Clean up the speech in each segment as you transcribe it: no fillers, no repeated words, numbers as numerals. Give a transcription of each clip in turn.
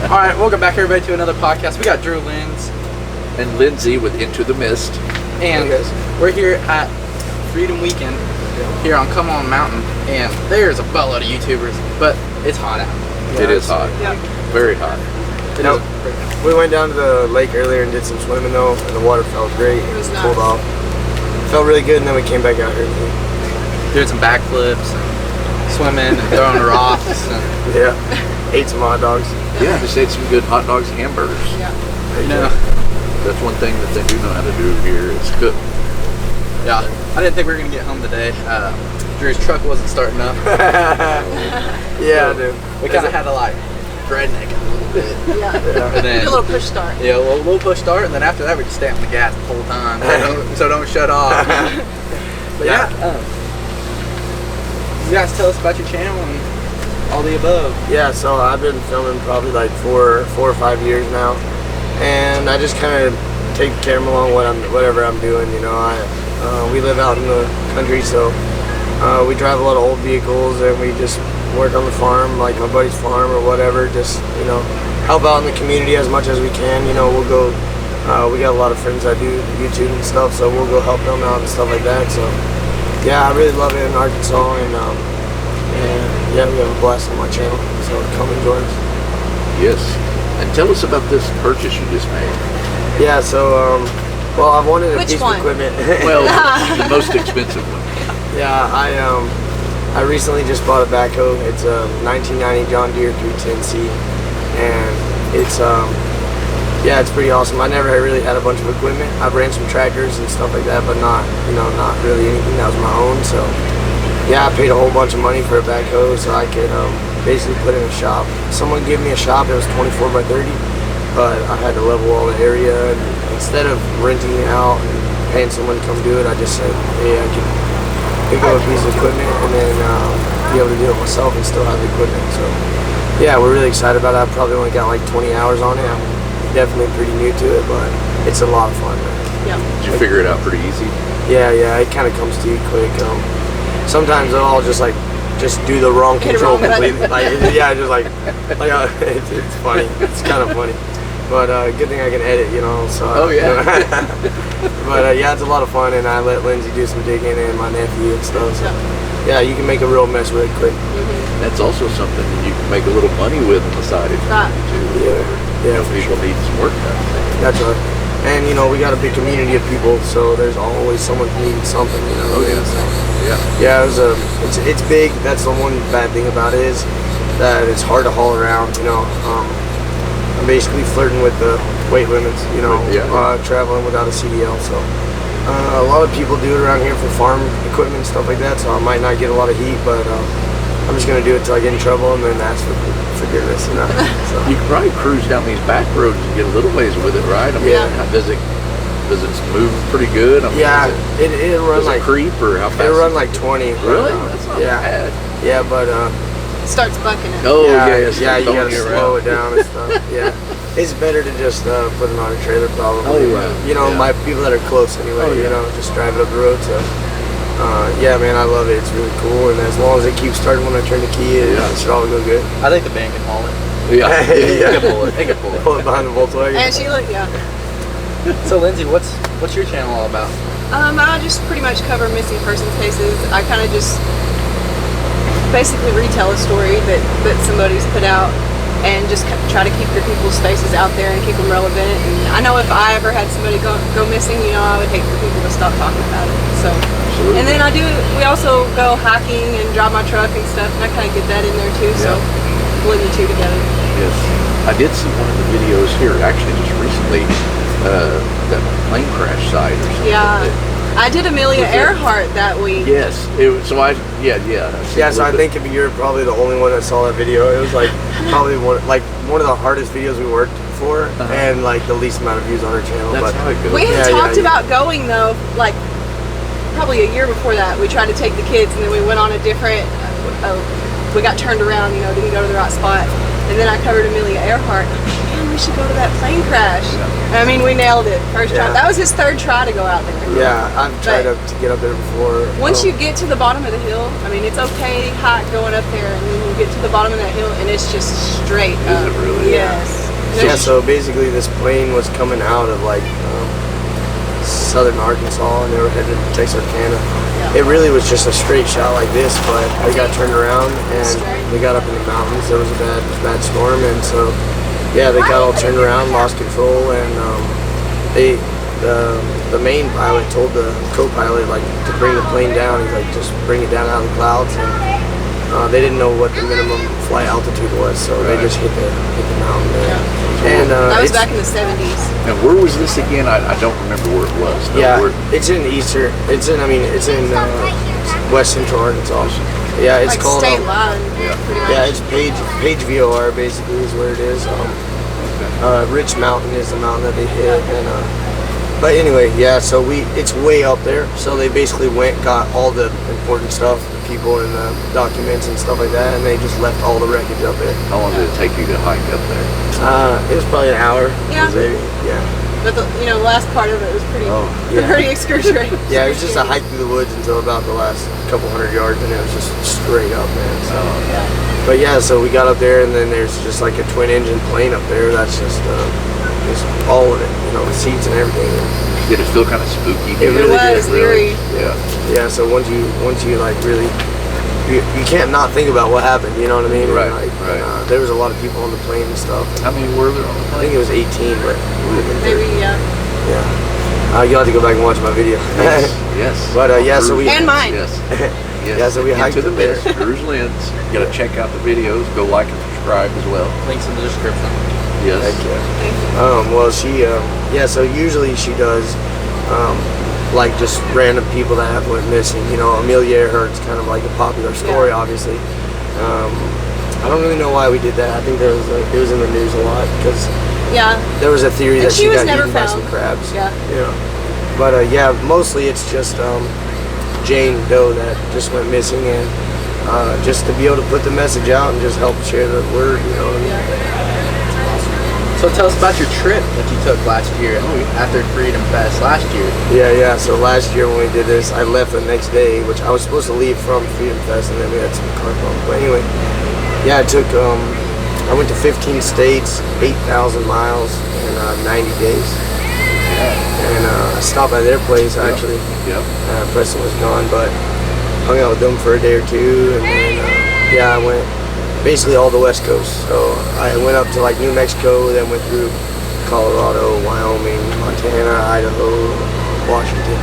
All right, welcome back everybody to another podcast. We got Drew and Lynzie with Into the Mist. And we're here at Freedom Weekend here on C'mon Mountain, and there's a buttload of YouTubers, but it's hot out. Yeah, it is hot. Yeah. Very hot. We went down to the lake earlier and did some swimming though, and the water felt great. It was nice. Cooled off. Felt really good, and then we came back out here. Doing some backflips and swimming and throwing rocks. And yeah. Ate some hot dogs. Yeah, just ate some good hot dogs and hamburgers. Yeah. That's one thing that they do know how to do here is cook. Yeah. I didn't think we were going to get home today. Drew's truck wasn't starting up. Yeah, dude. We kind of had to like redneck it a little bit. Yeah. And then, a little push start. Yeah, a little push start, and then after that we just stay on the gas the whole time, so don't shut off. But yeah, you guys tell us about your channel and all the above. Yeah, so I've been filming probably like four or 5 years now, and I just kind of take the camera along whatever I'm doing. You know, we live out in the country, so we drive a lot of old vehicles, and we just work on the farm, like my buddy's farm or whatever. Just help out in the community as much as we can. You know, we'll go. We got a lot of friends that do YouTube and stuff, so we'll go help them out and stuff like that. So yeah, I really love it in Arkansas, and yeah, we have a blast on my channel. So come and join us. Yes, and tell us about this purchase you just made. Yeah, so well, I wanted a piece of equipment. Well, the most expensive one. Yeah, I recently just bought a backhoe. It's a 1990 John Deere 310C, and it's it's pretty awesome. I never really had a bunch of equipment. I've ran some tractors and stuff like that, but not really anything that was my own. So yeah, I paid a whole bunch of money for a backhoe so I could basically put in a shop. Someone gave me a shop. It was 24 by 30, but I had to level all the area, and instead of renting it out and paying someone to come do it, I just said, hey, I can pick up a piece of equipment and then be able to do it myself and still have the equipment. So yeah, we're really excited about it. I've probably only got like 20 hours on it. I'm definitely pretty new to it, but it's a lot of fun, man. Yeah. Did you figure it out pretty easy? Yeah, it kind of comes to you quick. Sometimes I'll just do the wrong control completely. It's funny. It's kind of funny. But good thing I can edit, so. Oh yeah. But yeah, it's a lot of fun, and I let Lynzie do some digging and my nephew and stuff. So yeah, you can make a real mess really quick. Mm-hmm. That's also something that you can make a little money with on the side if you need to. Yeah, people need some work done. That's right. And we got a big community of people, so there's always someone needing something. Oh yeah. So, yeah, it's big. That's the one bad thing about it is that it's hard to haul around. I'm basically flirting with the weight limits, traveling without a CDL. So a lot of people do it around here for farm equipment and stuff like that, so I might not get a lot of heat, but I'm just going to do it till I get in trouble and then ask for forgiveness. So. You can probably cruise down these back roads and get a little ways with it, right? I mean, does it move pretty good? I mean, it run like creep or how fast? It'll run like 20. Really? That's not bad. Yeah, but starts bucking it. Oh yeah, you gotta slow it down and stuff. Yeah, it's better to just put it on a trailer probably. Oh yeah. My people that are close anyway. Just drive it up the road. So yeah, man, I love it. It's really cool, and as long as it keeps starting when I turn the key, it should all go good. I think the band can haul it. Yeah, They can pull it. They can pull it. Pull it behind the Volkswagen. And she So Lynzie, what's your channel all about? I just pretty much cover missing persons cases. I kind of just basically retell a story that somebody's put out and just try to keep the people's faces out there and keep them relevant. And I know if I ever had somebody go missing, I would hate for people to stop talking about it. So, and then we also go hiking and drive my truck and stuff, and I kind of get that in there too. So blend the two together. Yes, I did see one of the videos here actually just recently. That plane crash site or something. Yeah, I did Amelia Earhart that week. Yes, so I think you're probably the only one that saw that video. It was like probably one of the hardest videos we worked for, and like the least amount of views on our channel. That's how it goes. We had talked about going though, like probably a year before that. We tried to take the kids, and then we went on a different. We got turned around, didn't go to the right spot, and then I covered Amelia Earhart. We should go to that plane crash. I mean, we nailed it first try. That was his third try to go out there. Yeah, I've tried to get up there before. Once you get to the bottom of the hill, I mean, it's okay hot going up there, and then you get to the bottom of that hill, and it's just straight up. Is it really? Yes. Yeah, so basically this plane was coming out of like southern Arkansas, and they were headed to Texarkana. It really was just a straight shot like this, but they got turned around and they got up in the mountains. There was a bad storm, and so yeah, they got all turned around, lost control, and the main pilot told the co-pilot like to bring the plane down. He's like, just bring it down out of the clouds, and they didn't know what the minimum flight altitude was, so they just hit the mountain there. And that was back in the 70s. And where was this again? I don't remember where it was. It's in West Central Arkansas. Yeah, it's like called state line. Pretty much. Yeah, it's Page VOR basically is where it is. Rich Mountain is the mountain that they hit, and but anyway, yeah. So it's way up there. So they basically got all the important stuff, the people and the documents and stuff like that, and they just left all the wreckage up there. How long did it take you to hike up there? It was probably an hour. Yeah. Yeah. But the last part of it was pretty excruciating. Yeah, it was just a hike through the woods until about the last couple hundred yards, and it was just straight up, man. So, but yeah, so we got up there, and then there's just like a twin engine plane up there. That's just all of it, the seats and everything. Did it feel kind of spooky? It really was did, eerie. Yeah. So once you like really, you can't not think about what happened. You know what I mean? Right. And, Right. There was a lot of people on the plane and stuff. How many were there on the I plane? think it was 18, but Maybe, yeah. yeah. You'll have to go back and watch my video. Yes. But so we And mine. Yes. Yes. Yeah, so we hiked to the up there. best. Drew and Lynzie. You got to check out the videos. Go like and subscribe as well. Links in the description. Yes. Heck yeah. Well, she, so usually she does, like just random people that have went missing. Amelia Earhart's kind of like a popular story, obviously. I don't really know why we did that. I think it was in the news a lot because there was a theory that she got eaten by some crabs. Yeah. But mostly it's just Jane Doe that just went missing, and just to be able to put the message out and just help share the word. You know what I mean? So tell us about your trip that you took last year after Freedom Fest last year. Yeah. So last year when we did this, I left the next day, which I was supposed to leave from Freedom Fest, and then we had some car problems. But anyway, I took, I went to 15 states, 8,000 miles in 90 days. And I stopped by their place actually. Preston was gone, but hung out with them for a day or two, and then I went basically all the West Coast. So I went up to like New Mexico, then went through Colorado, Wyoming, Montana, Idaho, Washington.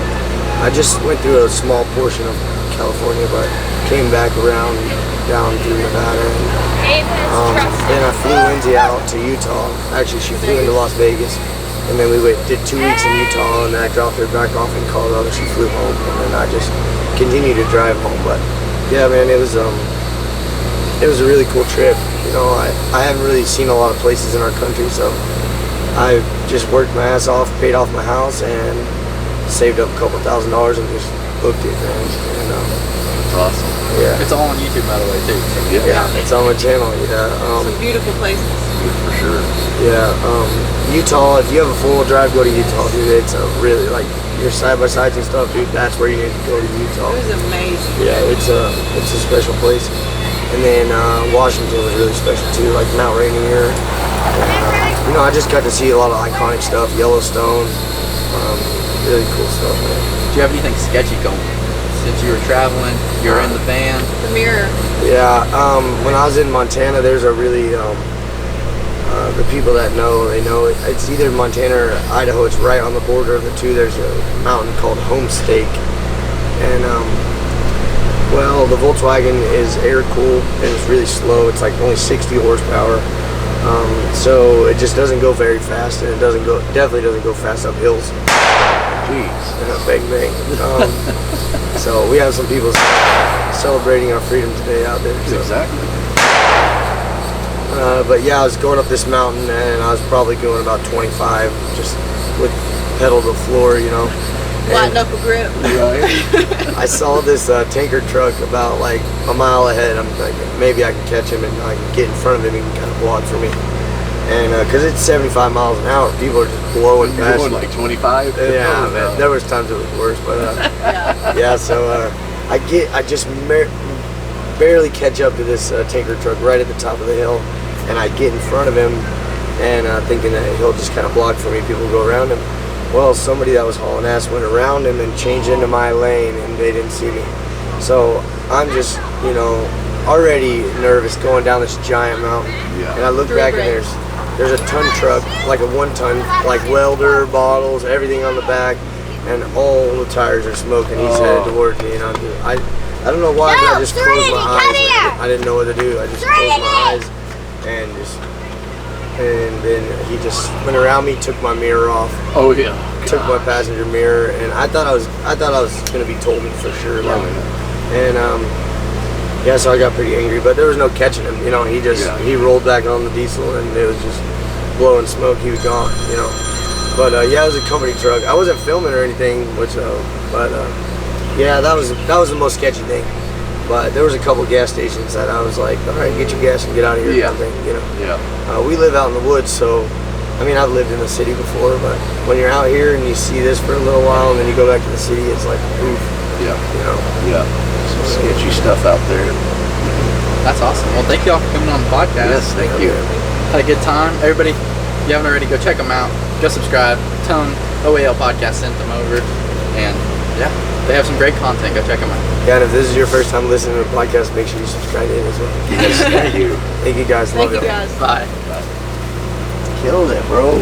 I just went through a small portion of California, but came back around down through Nevada. And then I flew Lynzie out to Utah. Actually, she flew into Las Vegas. And then we did 2 weeks in Utah, and then I dropped her back off in Colorado. She flew home, and then I just continued to drive home. But yeah, man, it was a really cool trip. I haven't really seen a lot of places in our country, so I just worked my ass off, paid off my house, and saved up a couple $1,000 and just booked it, man. And That's awesome. yeah, It's all on YouTube, by the way, too. So. it's on my channel. Some beautiful places. For sure. Utah. If you have a 4-wheel drive, go to Utah, dude. It's a really like your side-by-sides and stuff, dude. That's where you need to go to Utah. It was amazing. Yeah, it's a special place. And then Washington was really special too, like Mount Rainier. I just got to see a lot of iconic stuff, Yellowstone, really cool stuff, man. Do you have anything sketchy going? Since you were traveling, you're in the van. The mirror. Yeah, when I was in Montana, there's a really, the people that know, they know it's either Montana or Idaho. It's right on the border of the two. There's a mountain called Homestead, and the Volkswagen is air-cooled and it's really slow. It's like only 60 horsepower, so it just doesn't go very fast, and it definitely doesn't go fast up hills. Jeez, bang bang. So we have some people celebrating our freedom today out there. So. Exactly. But yeah, I was going up this mountain, and I was probably going about 25, just with pedal to the floor, Flat knuckle grip. Right. I saw this tanker truck about like a mile ahead. I'm like, maybe I can catch him and I can get in front of him. He can kind of block for me. And because it's 75 miles an hour, people are just blowing You're past. going like 25? Yeah, man, there was times it was worse, but so I just barely catch up to this tanker truck right at the top of the hill, and I get in front of him, and thinking that he'll just kind of block for me. People go around him. Well, somebody that was hauling ass went around him and changed into my lane, and they didn't see me. So I'm just, you know, already nervous going down this giant mountain. Yeah. And I look back and there's a ton truck, like a 1 ton, like welder, bottles, everything on the back, and all the tires are smoking. He's headed towards me, and I don't know why, but I just closed my eyes. I didn't know what to do. I just closed my eyes and then he just went around me, took my mirror off. Oh yeah. Took my passenger mirror, and I thought I was gonna be told for sure. Like, and yeah, so I got pretty angry, but there was no catching him. You know, he rolled back on the diesel, and it was just blowing smoke. He was gone. You know, but yeah, it was a company truck. I wasn't filming or anything, yeah, that was the most sketchy thing. But there was a couple gas stations that I was like, all right, get your gas and get out of here. Yeah. Kind of thing, you know. Yeah. We live out in the woods, so I mean, I've lived in the city before, but when you're out here and you see this for a little while and then you go back to the city, it's like, oof. Yeah. You know. Yeah. Some sketchy stuff out there. That's awesome. Well, thank you all for coming on the podcast. Yes, thank you. Had a good time. Everybody, if you haven't already, go check them out. Go subscribe. Tell them OAL Podcast sent them over. And yeah, they have some great content. Go check them out. Yeah, and if this is your first time listening to the podcast, make sure you subscribe in as well. Yes, thank you. Thank you guys. Thank Love you y'all. guys. Bye. Killed it, bro.